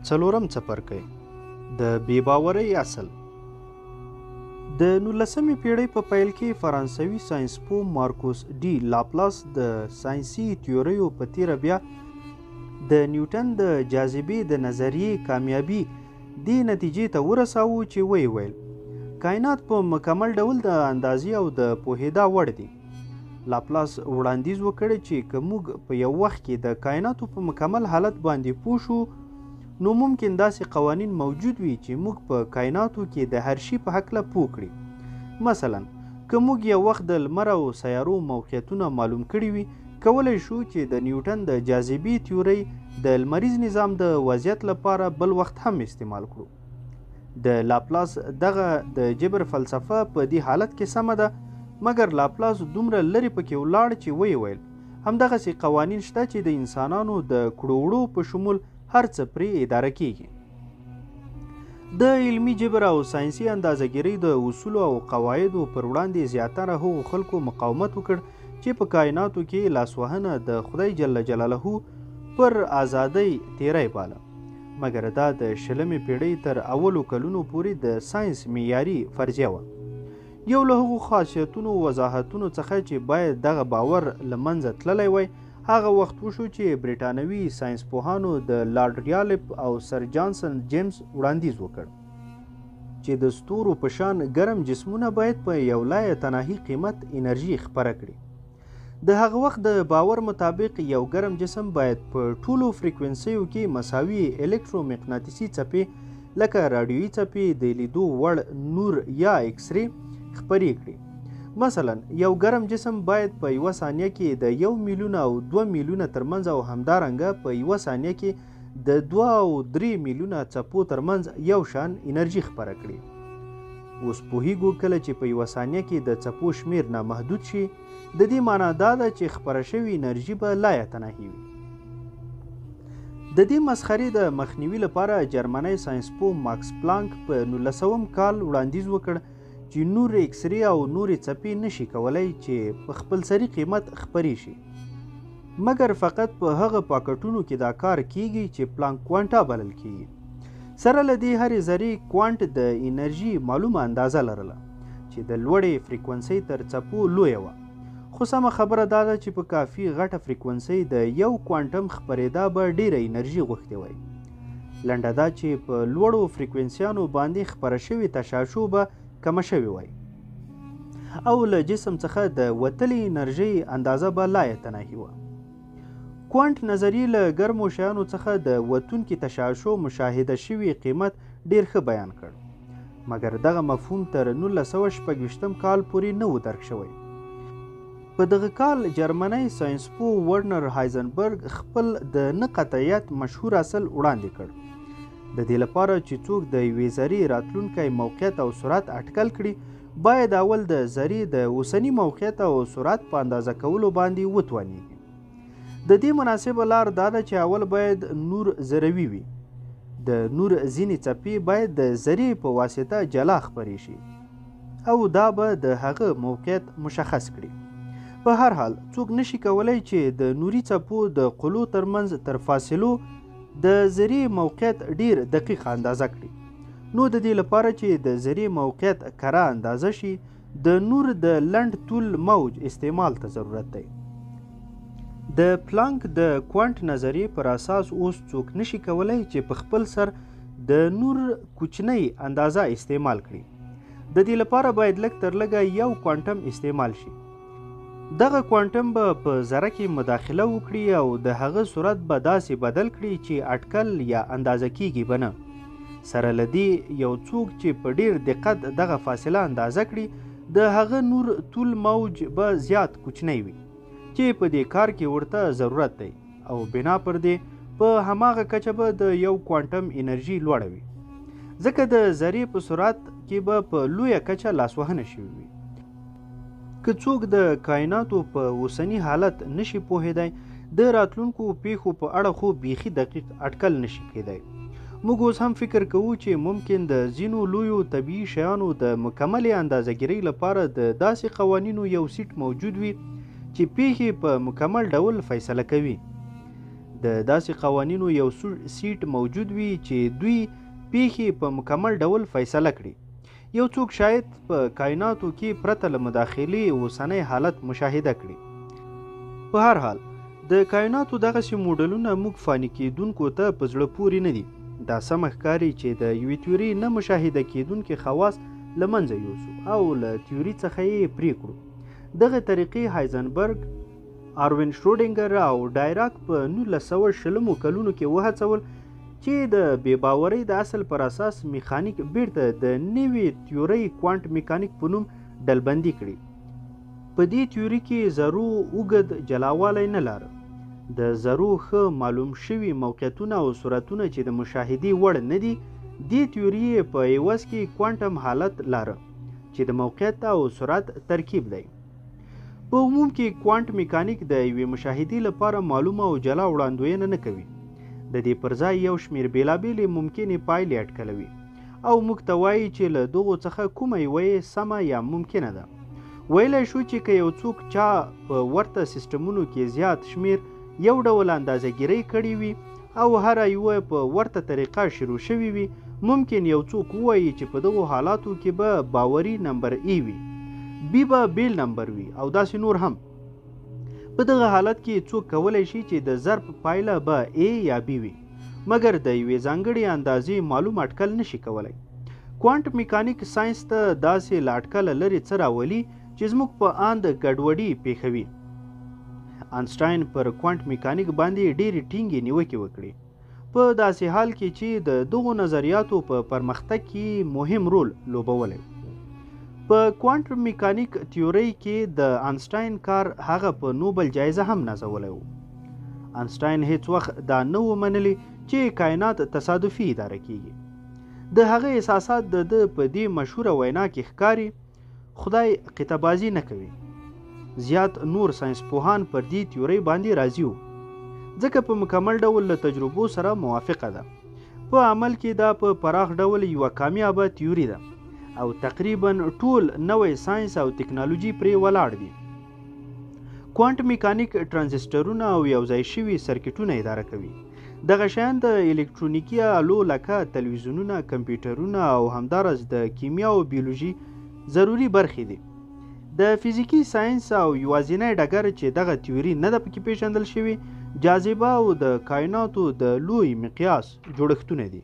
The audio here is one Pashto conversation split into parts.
څلورم څپرکی د بېباورۍ اصل. د 19مې پیړۍ په پیل کې فرانسوي ساینسپوه مارکوس ډي لاپلاس د ساینسي تیوریو په تیره بیا د نیوټن د جاذبې د نظریې کامیابي دې نتیجې ته ورساوه چې ویې ویل کائنات په مکمل ډول د اندازې او د پوهېدا وړ دي. لاپلاس وړاندیز وکړ چې که موږ په یو وخت کې د کائناتو په مکمل حالت باندې پوه شو نو ممکن داسې قوانین موجود وي چې موږ په کائناتو کې د هر شي په هکله پوه کړي. مثلا که موږ یو وخت د لمر او سیارو موقعیتونه معلوم کړي وي کولی شو چې د نیوټن د جاذبې تیورۍ د لمریز نظام د وضعیت لپاره بل وخت هم استعمال کړو. د لاپلاس دغه د جبر فلسفه په دې حالت کې سمه ده مګر لاپلاس دومره لرې پکې ولاړ چې ویې ویل همدغسې قوانین شته چې د انسانانو د کړو وړو په شمول هر څه پرې اداره کیږي. د علمي جبر او ساینسي اندازهګیرۍ د اصولو او قواعدو پر وړاندې زیاتره هغو خلکو مقاومت وکړ چې په کائناتو کې لاسوهنه د خدای جل جلاله پر ازادۍ تیری باله. مګر دا د 20مې پیړۍ تر اولو کلونو پورې د ساینس معیاري فرضیه وه. یو له هغو خاصیتونو وضاحتونو څخه چې باید دغه باور له منځه تللی وای هغه وخت وشو چې برټانوي ساینسپوهانو د لارډ ریالپ او سر جانسن جیمز وړاندیز وکړ چې د ستورو په شان ګرم جسمونه باید په یو لایتناهي قیمت انرژي خپره کړي. د هغه وخت د باور مطابق یو ګرم جسم باید په ټولو فریکوینسیو کې مساوي الکترومقناطیسي څپې لکه راډیویي څپې د لیدو وړ نور یا ایکس ری خپرې کړي. مثلا یو ګرم جسم باید په یوه ثانیه کې د 1 میلیون او 2 میلیونه ترمنځ او همدارنګه په یوه ثانیه کې د 2 او 3 میلیونه څپو ترمنځ یو شان انرژي خپره کړي. اوس پوهیږو کله چې په یوه ثانیه کې د څپو شمیر نامحدود شي د دې معنا دا ده چې خپره شوې انرژي به لایتناهي وي. د دې مسخرې د مخنیوي لپاره جرمنی ساینسپوه ماکس پلانک په 1900 کال وړاندیز وکړ چې نور ایکس ری او نورې څپې نشي کولی چې په خپلسري قیمت خپرې شي مګر فقط په هغه پاکټونو کې دا کار کیږي چې پلانک کوانټه بلل کیږي. سره له دې هرې ذرې کوانټ د انرژي معلومه اندازه لرله چې د لوړې فریکونسۍ تر څپو لویه وه. خو سمه خبره دا ده چې په کافي غټه فریکونسۍ د یو کوانټم خپرېدا به ډیره انرژي غوښتې وای. لنډه دا چې په لوړو فریکونسیانو باندې خپره شوې تشعشع به کمه شوې وای او له جسم څخه د وتلې انرژۍ اندازه به لایتناهي وه. کوانټ نظریې له ګرمو شیانو څخه د وتونکي تشعشع مشاهده شوي قیمت ډیر ښه بیان کړ مګر دغه مفهوم تر 1926 کال پورې نه و درک شوی. په دغه کال جرمنی ساینسپوه ورنر هایزنبرګ خپل د نه قطعیت مشهور اصل وړاندې کړ. د دې لپاره چې څوک د یوې ذرې راتلونکی موقعیت او سرعت اټکل کړي باید اول د ذرې د اوسني موقعیت او سرعت په اندازه کولو باندې وتوانیږي. د دې مناسبه لار دا ده چې اول باید نور ذروي وي. د نور ځینې څپې باید د ذرې په واسطه جلا خپرې شي او دا به د هغه موقعیت مشخص کړي. په هر حال څوک نشي کولی چې د نوري څپو د قلو ترمنځ تر فاصلو د ذرې موقعیت ډیر دقیق اندازه کړي. نو د دې لپاره چې د ذرې موقعیت کره اندازه شي د نور د لنډ طول موج استعمال ته ضرورت دی. د پلانک د کوانټ نظریې پر اساس اوس څوک نشي کولی چې په خپل سر د نور کوچنۍ اندازه استعمال کړي. د دې لپاره باید لږ تر لږه یو کوانټم استعمال شي. دغه کوانټم به په ذره کې مداخله وکړي او د هغه سرعت به داسې بدل کړي چې اټکل یا اندازه کیږي به نه. سره له دې یو څوک چې په ډیر دقت دغه فاصله اندازه کړي د هغه نور طول موج به زیات کوچنی وي چې په دې کار کې ورته ضرورت دی او بنا پر دې په هماغه کچه به د یو کوانټم انرژي لوړه وي ځکه د ذرې په سرعت کې به په لویه کچه لاسوهنه شوې وي. که څوک د کائناتو په اوسني حالت نشي پوهېدی د راتلونکو پیښو په اړه خو بیخي دقیق اټکل نشي کېدی. موږ اوس هم فکر کوو چې ممکن د ځینو لویو طبیعي شیانو د مکملې اندازهګیرۍ لپاره د داسې قوانینو یو سیټ موجود وي چې پیښې په مکمل ډول فیصله کوي. د داسې قوانینو یو سیټ موجود وي چې دوی پیښې په مکمل ډول فیصله کړي. یو څوک شاید په کایناتو کې پرته له مداخلې اوسنی حالت مشاهده کړي. په هر حال د کایناتو دغسې موډلونه موږ فاني کېدونکو ته په زړه پورې نه دي. دا سمه ښکاري چې د یوې تیوري نه مشاهده کېدونکي خواص له منځه یوسو او له تیوري څخه یې پرې کړو. دغه طریقې هایزنبرګ، آروین شروډینګر او ډایراک په 1920 کلونو کې وهڅول چې د بې باورۍ د اصل پر اساس میخانیک بیرته د نوې تیورۍ کوانټ میکانیک په نوم ډلبندي کړي. په دې تیوري کې ذرو اوږد جلاوالی نه لاره. د ذرو ښه معلوم شوي موقعیتونه او سرعتونه چې د مشاهدې وړ نه دي، دې تیوري په عوض کې کوانټم حالت لاره چې د موقعیت او سرعت ترکیب دی. په عموم کې کوانټ میکانیک د یوې مشاهدې لپاره معلومه او جلا وړاندوینه نه کوي. د دې پر ځای یو شمېر بېلابېلې ممکنې پایلې اټکلوي او موږ ته وایي چې له دغو څخه کومه یوه سمه یا ممکنه ده. ویلی شو چې که یو څوک چا په ورته سیسټمونو کې زیات شمېر یو ډول اندازهګیرۍ کړې وي او هره یوه په ورته طریقه شروع شوي وي، ممکن یو څوک ووایي چې په دغو حالاتو کې به باوري نمبر ای وي، بی به بیل نمبر وي او داسې نور هم. په دغه حالت کې څوک کولی شي چې د ضرب پایله به ای یا بی وي، مګر د یوې ځانګړې اندازې معلوم اټکل نشي کولی. کوانټ میکانیک ساینس ته داسې له اټکله لرې څه راولي چې زموږ په اند ګډوډي پېښوي. آینسټاین پر کوانټ میکانیک باندې ډېرې ټینګې نیوکې وکړې، په داسې حال کې چې د دغو نظریاتو په پرمختګ کې مهم رول لوبولی. په کوانټ میکانیک تیورۍ کې د آینسټاین کار هغه په نوبل جایزه هم نازولی و. آینسټاین هیڅ وخت دا نه و منلی چې کائنات تصادفي اداره کیږي. د هغه احساسات د ده په دې مشهوره وینا کې ښکاري: خدای قطعه‌بازي نه کوي. زیات نور ساینسپوهان پر دې تیورۍ باندې راضي وو، ځکه په مکمل ډول له تجربو سره موافقه ده. په عمل کې دا په پراخ ډول یوه کامیابه تیوري ده او تقریبا ټول نوی ساینس او تکنالوژي پرې ولاړ دي. کوانټ میکانیک ترانزیسټرونه او یوځای شوي سرکټونه اداره کوي. دغه شیان د الکترونیکي آلو لکه تلویزیونونه، کمپیوټرونه او همداراز د کیمیا او بیولوژي ضروري برخې دي. د فزیکي ساینس او یوازینی ډګر چې دغه تیوري نه ده پکې پیژندل شوي، جاذبه او د کائناتو د لوی مقیاس جوړښتونه دي.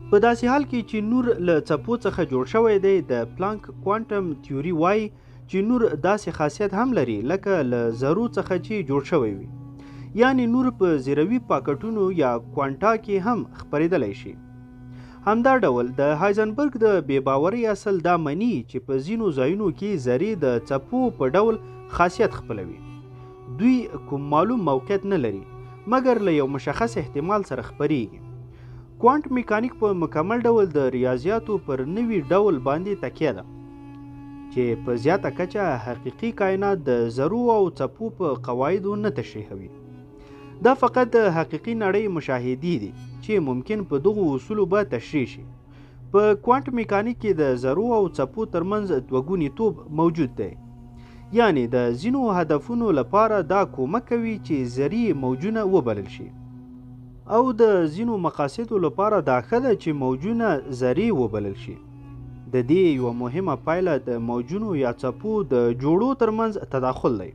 په داسې حال کې چې نور له څپو څخه جوړ شوی دی، د پلانک کوانټم تیوري وایي چې نور داسې خاصیت هم لري لکه له ذرو څخه چې جوړ شوی وي، یعنی نور په زیروي پاکټونو یا کوانټا کې هم خپرېدلی شي. همدا ډول د هایزنبرګ د بې باورۍ اصل دا مني چې په ځینو ځایونو کې ذرې د څپو په ډول خاصیت خپلوي. دوی کوم معلوم موقعیت نه لري، مګر له یو مشخص احتمال سره خپریږي. کوانټ میکانیک په مکمل ډول د ریاضیاتو پر نوي ډول باندې تکیه ده چې په زیاته کچه حقیقي کائنات د ذرو او څپو په قواعدو نه تشریحوي. دا فقط د حقیقي نړۍ مشاهدې دي چې ممکن په دغو اصولو به تشریح شي. په کوانټ میکانیک کې د ذرو او څپو ترمنځ دوګونیتوب موجود دی، یعنی د ځینو هدفونو لپاره دا کومک کوي چې ذري موجونه وبلل شي او د ځینو مقاصدو لپاره دا ښه ده چې موجونه ذري وبلل شي. د دې یوه مهمه پایله د موجونو یا څپو د جوړو ترمنځ تداخل دی.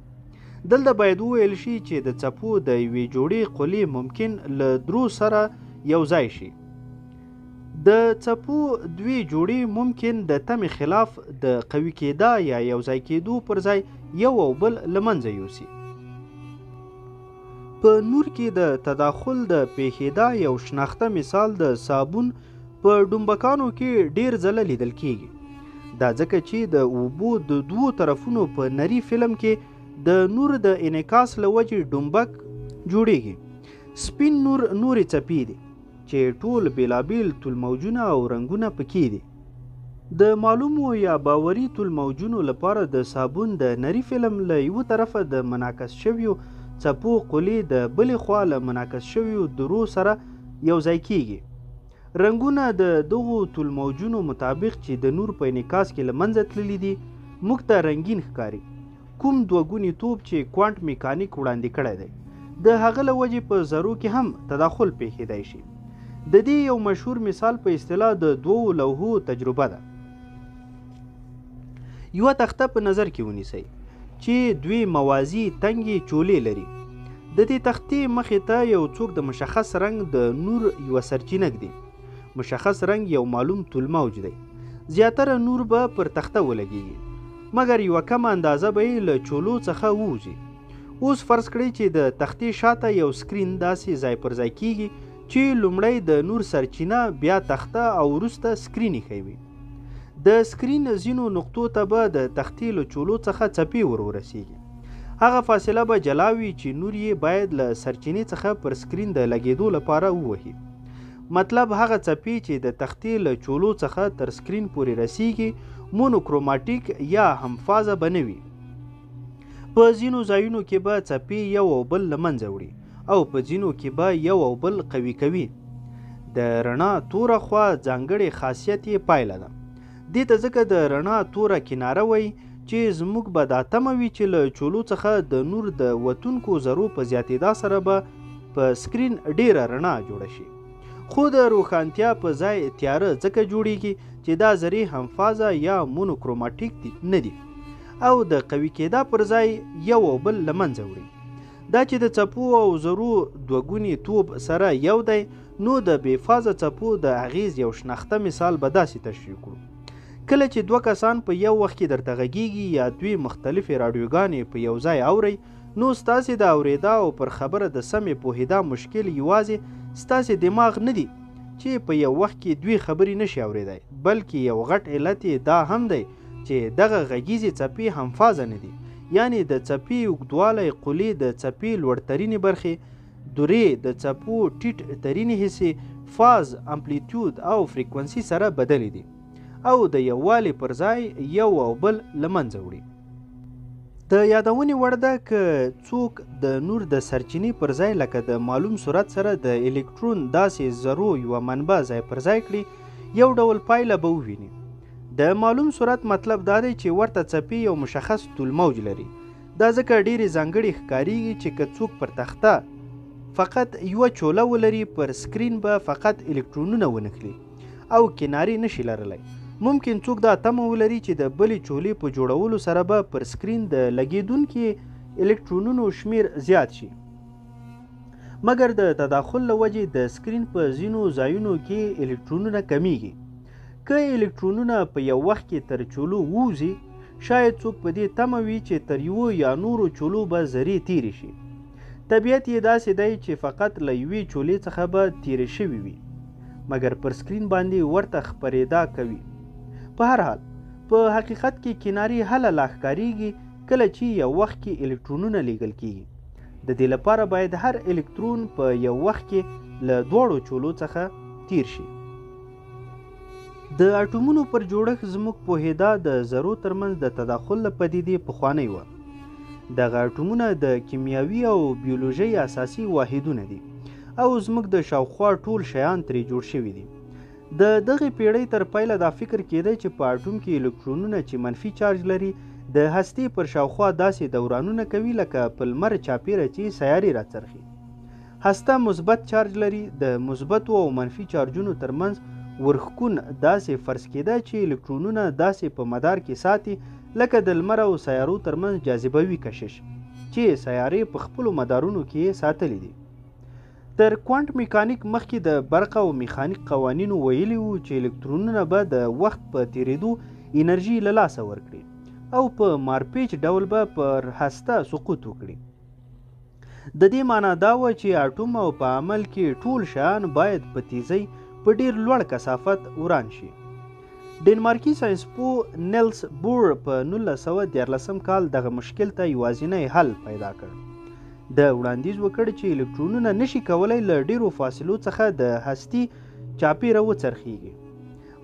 دلته باید وویل شي چې د څپو د یوې جوړې قلې ممکن له درو سره یو ځای شي. د څپو دوی جوړې ممکن د تمې خلاف د قوي کېدا یا یو ځای کېدو پر ځای یو او بل له منځه یوسي. په نور کې د تداخل د پیښېدا یو شناخته مثال د صابون په ډومبکانو کې ډیر ځله لیدل کیږي. دا ځکه چې د اوبو د دوو طرفونو په نري فلم کې د نور د انعکاس له وجې ډومبک جوړیږي. سپین نور نورې څپې دي چې ټول بېلابېل طولموجونه او رنګونه پکې دي. د معلومو یا باوري طولموجونو لپاره د صابون د نري فلم له یوه طرفه د منعکس شویو څپو قلې د بلې خوا له منعکس شویو درو سره یو ځای کیږي. رنګونه د دغو طولموجونو مطابق چې د نور په انعکاس کې له منځه تللي دي موږ ته رنګین ښکاري. کوم دوه ګونی توپ چې کوانټ میکانیک وړاندې کړی دی د هغه له وجې په ذرو کې هم تداخل پیښیدای شي. د دې یو مشهور مثال په اصطلاح د دوو لوحو تجربه ده. یوه تخته په نظر کې ونیسئ چې دوی موازي تنګې چولې لري. د دې تختې مخې ته یو څوک د مشخص رنګ د نور یوه سرچینه ږدي. مشخص رنګ یو معلوم طول موج دی. زیاتره نور به پر تخته ولګیږي، مګر یوه کمه اندازه به یې له چولو څخه ووځي. اوس فرض کړئ چې د تختې شاته یو سکرین داسې ځای پر ځای کیږي چې لومړی د نور سرچینه، بیا تخته او وروسته سکرین ایښی وي. د سکرین ځینو نقطو ته به د تختې له چولو څخه څپې ورسیږي. هغه فاصله به جلا وي چې نور یې باید له سرچینې څخه پر سکرین د لګېدو لپاره ووهي. مطلب هغه څپې چې د تختې له چولو څخه تر سکرین پورې رسیږي مونوکروماټیک یا همفازه به نه وي. په ځینو ځایونو کې به څپې یو او بل له منځه وړي او په ځینو کې به یو او بل قوي کوي. د رڼا توره خوا ځانګړی خاصیت یې پایله ده. دې ته ځکه د رڼا توره کناره وایي چې زموږ به دا تمه وي چې له چولو څخه د نور د وتونکو ذرو په زیاتېدا سره به په سکرین ډیره رڼا جوړه شي. خو د روښانتیا په ځای تیاره ځکه جوړیږي چې دا ذرې همفازه یا مونوکروماټیک نه دي او د قوي کېدا پر ځای یو او بل له منځه وړي. دا چې د څپو او ذرو دوهګوني توب سره یو دی، نو د بې فازه څپو د اغیز یو شناخته مثال به داسې تشریح کړو. کله چې دوه کسان په یو وخت کې درته غږیږي یا دوی مختلفې راډیوګانې په یو ځای اورئ، نو ستاسې د اورېدا او پر خبره د سمې پوهېدا مشکل یوازې ستاسې دماغ نه دی چې په یو وخت کې دوی خبرې نشي اورېدای، بلکې یو غټ علت یې دا هم دی چې دغه غږیزې څپې همفازه نه دي. یعنې د څپې اوږدوالی، قلې د څپې لوړترینې برخې، دورې د څپو ټیټ ترینې حصې، فاز، امپلیتیود او فریکونسي سره بدلې دي او د یووالي پر ځای یو او بل له منځه وړي. د یادونې وړ ده که څوک د نور د سرچینې پر ځای لکه د معلوم سرعت سره د الکترون داسې ذرو یوه منبع ځای پر ځای کړي، یو ډول پایله به وویني. د معلوم سرعت مطلب دا دی چې ورته څپې یو مشخص طول موج لري. دا ځکه ډېرې ځانګړې ښکاریږي چې که څوک پر تخته فقط یوه چوله ولري، پر سکرین به فقط الکترونونه ونښلي او کنارې نشي لرلی. ممکن څوک دا تمه ولري چې د بلې چولې په جوړولو سره به پر سکرین د لګېدونکي الکترونونو شمیر زیات شي. مګر د تداخل له وجې د سکرین په ځینو ځایونو کې الکترونونه کمیږي. که الکترونونه په یو وخت کې تر چولو ووځي، شاید څوک په دې تمه وي چې تر یوه یا نورو چولو به ذرې تیرې شي. طبیعت یې داسې دی چې فقط له یوې چولې څخه به تیرې شوي وي، مګر پر سکرین باندې ورته خپرېدا کوي. په هر حال په حقیقت کې کنارې هله لا ښکاریږي کله چې یو وخت کې الکترونونه لیږل کیږي. د دې لپاره باید هر الکترون په یو وخت کې له دواړو چولو څخه تیر شي. د اټومونو پر جوړښت زموږ پوهېدا د ذرو ترمنځ د تداخل له پدیدې پخوانۍ وه. دغه اټومونه د کیمیاوي او بیولوژۍ اساسي واحدونه دي او زموږ د شاوخوا ټول شیان ترې جوړ شوي دي. د دغې پیړۍ تر پیله دا فکر کېده چې په اټوم کې الکترونونه چې منفي چارج لري د هستې پر شاوخوا داسې دورانونه کوي لکه په لمر چاپیره چې سیارې راڅرخي. هسته مثبت چارج لري. د مثبتو او منفي چارجونو ترمنځ ورښکون داسې فرض کېده چې الکترونونه داسې په مدار کې ساتي لکه د لمر او سیارو ترمنځ جاذبوي کشش چې سیارې په خپلو مدارونو کې ساتلي دي. تر کوانټ میکانیک مخکې د برق او میخانیک قوانینو ویلي وو چې الکترونونه به د وخت په تیریدو انرژي له لاسه ورکړي او په مارپیچ ډول به پر هسته سقوط وکړي. د دې معنا دا وه چې اټوم او په عمل کې ټول شیان باید په تیزۍ په ډیر لوړ کثافت وران شي. ډنمارکي ساینسپوه نیلس بور په 1914 کال دغه مشکل ته یوازینی حل پیدا کړ. د وړاندیز وکړ چې الکترونونه نشي کولای له ډیرو فاصلو څخه د هستې چاپیره وڅرخیږي،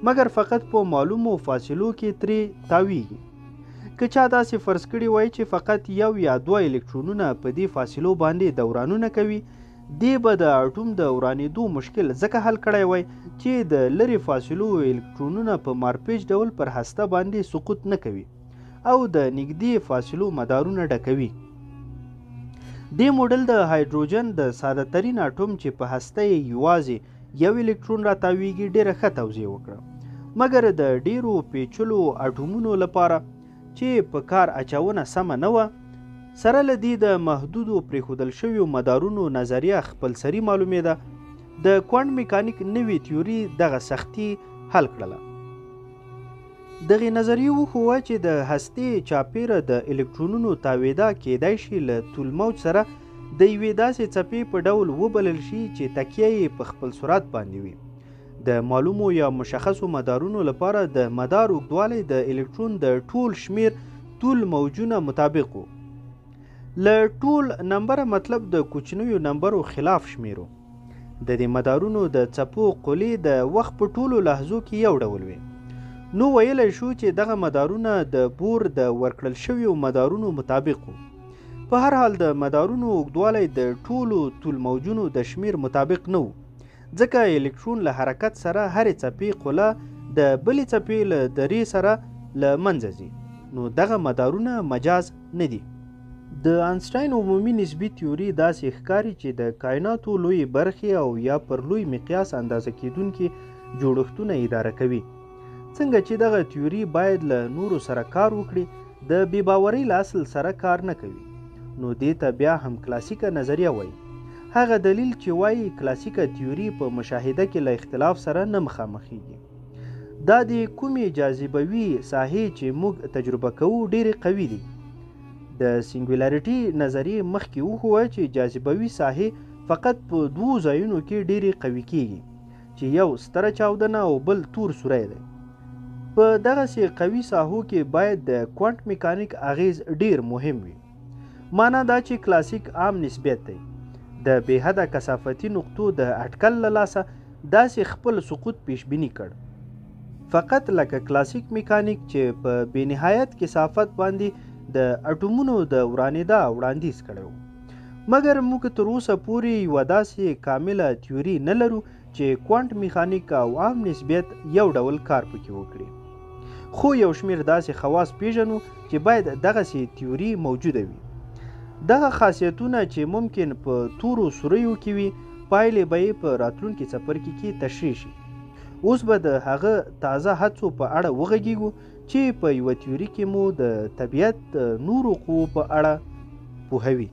مګر فقط په معلومو فاصلو کې ترې تاویږي. که چا داسې فرض کړي وای چې فقط یو یا دوه الکترونونه په دې فاصلو باندې دورانونه کوي، دې به د اټوم د ورانېدو مشکل ځکه حل کړی وای چې د لرې فاصلو الکترونونه په مارپیچ ډول پر هسته باندې سقوط نه کوي او د نږدې فاصلو مدارونه ډکوي. دې موډل د هایدروجن د ساده ترین اټوم چې په هسته یې یوازې یو الکترون راتاویږي ډېره ښه توضیح وکړه، مګر د ډیرو پیچلو اټومونو لپاره چې په کار اچونه سمه نه وه، سره له دې د محدودو پرېښودل شویو مدارونو نظریه خپلسري معلومېده، د کوانټ میکانیک نوې تیوري دغه سختي حل کړله. دغې نظریې وښوه چې د هستې چاپیره د الکترونونو تاویدا کیدای شي له طول موج سره د یوې داسې څپې په ډول وبلل شي چې تکیه یې په خپل سرعت باندې وي. د معلومو یا مشخصو مدارونو لپاره د مدار اوږدوالی د الکترون د ټول شمیر طول موجونه مطابق و. له ټول نمبره مطلب د کوچنیو نمبرو خلاف شمیرو. د دې مدارونو د څپو قلې د وخت په ټولو لحظو کې یو ډول وي. نو ویلی شو چې دغه مدارونه د بور د ورکړل شویو مدارونو مطابق وو. په هر حال د مدارونو اوږدوالی د ټولو طول موجونو د شمیر مطابق نه و، ځکه الکترون له حرکت سره هرې څپې قله د بلې څپې له درې سره له منځه ځي، نو دغه مدارونه مجاز نه دي. د آینسټاین عمومي نسبي تیوري داسې ښکاري چې د کائناتو لویې برخې او یا پر لوی مقیاس اندازه کیدونکي جوړښتونه اداره کوي. څنګه چې دغه تیوري باید له نورو سره کار وکړي، د بې باورۍ له اصل سره کار نه کوي، نو دې ته بیا هم کلاسیکه نظریه وایي. هغه دلیل چې وایي کلاسیکه تیوري په مشاهده کې له اختلاف سره نه مخامخېږي. دا د کومې جاذبوي ساحې چې موږ تجربه کوو ډېرې قوي دي. د سینګولاریټي نظریې مخکې وښوه چې جاذبوي ساحې فقط په دوو ځایونو کې ډېرې قوي کېږي، چې یو ستره چاودنه او بل تور سوری دی. په دغسې قوي ساحو کې باید د کوانټ میکانیک اغیز ډېر مهم وي. معنا دا چې کلاسیک عام نسبیت دی د بې حده کثافتي نقطو د اټکل له لاسه داسې خپل سقوط پیش بیني کړ، فقط لکه کلاسیک میکانیک چې په بې نهایت کثافت باندې د اټومونو د ورانېدا وړاندیز کړی و. مګر موږ تر اوسه پورې یوه داسې کامله تیوري نه لرو چې کوانټ میخانیک او عام نسبیت یو ډول کار پکې وکړي. خو یو شمېر داسې خواص پیژنو چې باید دغسې تیوري موجوده وي. دغه خاصیتونه چې ممکن په تورو سوریو کې وي، پایلې به یې په راتلونکي څپرکي کې تشریح شي. اوس به د هغه تازه هڅو په اړه وغږیږو چې په یوه تیوري کې مو د طبیعت نورو قوو په اړه پوهوي.